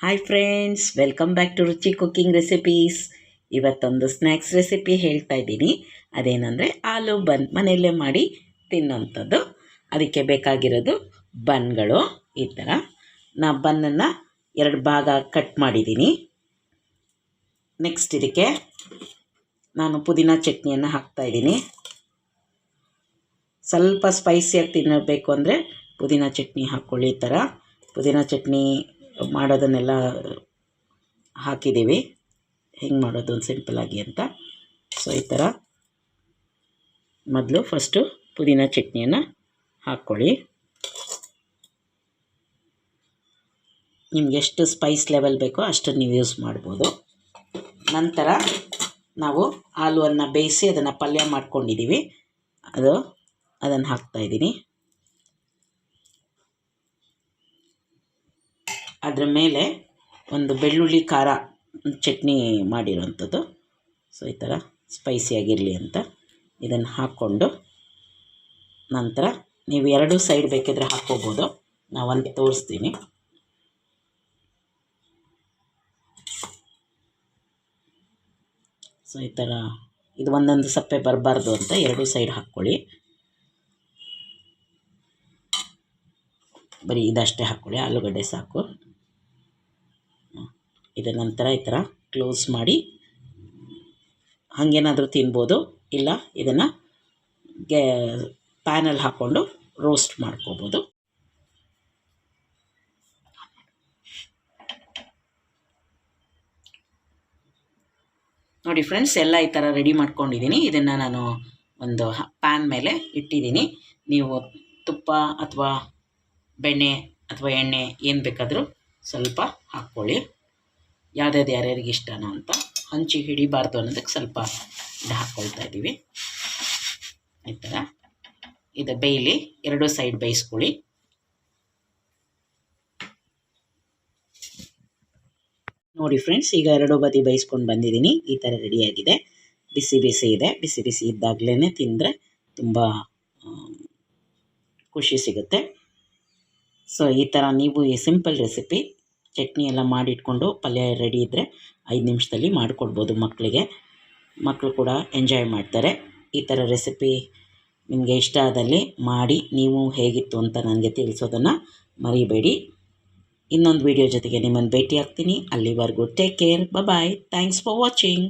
Hi friends, welcome back to Ruchi cooking recipes. ಇವತ್ತೊಂದು snacks recipe ಹೇಳ್ತಾ ಇದ್ದೀನಿ. ಅದೇನೆಂದರೆ ಆಲೂ ಬನ್ ಮನೆಯಲ್ಲೇ ಮಾಡಿ ತಿನ್ನೋಂಥದ್ದು. ಅದಕ್ಕೆ ಬೇಕಾಗಿರೋದು ಬನ್ಗಳು. ಈ ಥರ ಬನ್ನನ್ನು 2 ಭಾಗ ಕಟ್ ಮಾಡಿದ್ದೀನಿ. ನೆಕ್ಸ್ಟ್ ಇದಕ್ಕೆ ನಾನು ಪುದೀನ ಚಟ್ನಿಯನ್ನು ಹಾಕ್ತಾಯಿದ್ದೀನಿ. ಸ್ವಲ್ಪ ಸ್ಪೈಸಿಯಾಗಿ ತಿನ್ನಬೇಕು ಅಂದರೆ ಪುದೀನ ಚಟ್ನಿ ಹಾಕ್ಕೊಳ್ಳಿ. ಈ ಥರ ಪುದೀನ ಚಟ್ನಿ ಮಾಡೋದನ್ನೆಲ್ಲ ಹಾಕಿದ್ದೀವಿ, ಹೆಂಗೆ ಮಾಡೋದು ಒಂದು ಸಿಂಪಲ್ಲಾಗಿ ಅಂತ. ಸೊ ಈ ಥರ ಮೊದಲು ಫಸ್ಟು ಪುದೀನ ಚಟ್ನಿಯನ್ನು ಹಾಕ್ಕೊಳ್ಳಿ. ನಿಮ್ಗೆ ಎಷ್ಟು ಸ್ಪೈಸ್ ಲೆವೆಲ್ ಬೇಕೋ ಅಷ್ಟು ನೀವು ಯೂಸ್ ಮಾಡ್ಬೋದು. ನಂತರ ನಾವು ಆಲೂವನ್ನು ಬೇಯಿಸಿ ಅದನ್ನು ಪಲ್ಯ ಮಾಡ್ಕೊಂಡಿದ್ದೀವಿ, ಅದನ್ನು ಹಾಕ್ತಾಯಿದ್ದೀನಿ. ಅದರ ಮೇಲೆ ಒಂದು ಬೆಳ್ಳುಳ್ಳಿ ಖಾರ ಚಟ್ನಿ ಮಾಡಿರೋಂಥದ್ದು. ಸೊ ಈ ಥರ ಸ್ಪೈಸಿಯಾಗಿರಲಿ ಅಂತ ಇದನ್ನು ಹಾಕ್ಕೊಂಡು, ನಂತರ ನೀವು 2 ಸೈಡ್ ಬೇಕಿದ್ರೆ ಹಾಕ್ಕೋಬೋದು. ನಾವೊಂದು ತೋರಿಸ್ತೀನಿ. ಸೊ ಈ ಥರ ಇದು ಒಂದೊಂದು ಸಪ್ಪೆ ಬರಬಾರ್ದು ಅಂತ 2 ಸೈಡ್ ಹಾಕ್ಕೊಳ್ಳಿ. ಬರೀ ಇದಷ್ಟೇ ಹಾಕ್ಕೊಳ್ಳಿ, ಆಲೂಗಡ್ಡೆ ಸಾಕು. ಇದರ ನಂತರ ಈ ಥರ ಕ್ಲೋಸ್ ಮಾಡಿ ಹಾಗೇನಾದರೂ ತಿನ್ಬೋದು, ಇಲ್ಲ ಇದನ್ನು ಪ್ಯಾನಲ್ಲಿ ಹಾಕ್ಕೊಂಡು ರೋಸ್ಟ್ ಮಾಡ್ಕೋಬೋದು. ನೋಡಿ ಫ್ರೆಂಡ್ಸ್, ಎಲ್ಲ ಈ ಥರ ರೆಡಿ ಮಾಡ್ಕೊಂಡಿದ್ದೀನಿ. ಇದನ್ನು ನಾನು ಒಂದು ಪ್ಯಾನ್ ಮೇಲೆ ಇಟ್ಟಿದ್ದೀನಿ. ನೀವು ತುಪ್ಪ ಅಥವಾ ಬೆಣ್ಣೆ ಅಥವಾ ಎಣ್ಣೆ ಏನು ಬೇಕಾದರೂ ಸ್ವಲ್ಪ ಹಾಕ್ಕೊಳ್ಳಿ, ಯಾರ್ಯಾರಿಗೆ ಇಷ್ಟನೋ ಅಂತ. ಹಂಚಿ ಹಿಡಿಬಾರ್ದು ಅನ್ನೋದಕ್ಕೆ ಸ್ವಲ್ಪ ಇದು ಹಾಕ್ಕೊಳ್ತಾ ಇದ್ದೀವಿ. ಈ ಥರ ಇದು ಬೇಯಲಿ, 2 ಸೈಡ್ ಬೇಯಿಸ್ಕೊಳ್ಳಿ. ನೋಡಿ ಫ್ರೆಂಡ್ಸ್, ಈಗ 2 ಬದಿ ಬೇಯಿಸ್ಕೊಂಡು ಬಂದಿದ್ದೀನಿ. ಈ ಥರ ರೆಡಿಯಾಗಿದೆ. ಬಿಸಿ ಬಿಸಿ ಇದೆ. ಬಿಸಿ ಬಿಸಿ ಇದ್ದಾಗಲೇ ತಿಂದರೆ ತುಂಬ ಖುಷಿ ಸಿಗುತ್ತೆ. ಸೊ ಈ ಥರ ನೀವು ಈ ಸಿಂಪಲ್ ರೆಸಿಪಿ ಚಟ್ನಿ ಎಲ್ಲ ಮಾಡಿಟ್ಕೊಂಡು ಪಲ್ಯ ರೆಡಿ ಇದ್ದರೆ 5 ನಿಮಿಷದಲ್ಲಿ ಮಾಡಿಕೊಡ್ಬೋದು ಮಕ್ಕಳಿಗೆ. ಮಕ್ಕಳು ಕೂಡ ಎಂಜಾಯ್ ಮಾಡ್ತಾರೆ. ಈ ಥರ ರೆಸಿಪಿ ನಿಮಗೆ ಇಷ್ಟ ಆದಲ್ಲಿ ಮಾಡಿ ನೀವು ಹೇಗಿತ್ತು ಅಂತ ನನಗೆ ತಿಳಿಸೋದನ್ನು ಮರಿಬೇಡಿ. ಇನ್ನೊಂದು ವಿಡಿಯೋ ಜೊತೆಗೆ ನಿಮ್ಮನ್ನು ಭೇಟಿ ಆಗ್ತೀನಿ. ಅಲ್ಲಿವರೆಗೂ take care, bye. Thanks for watching.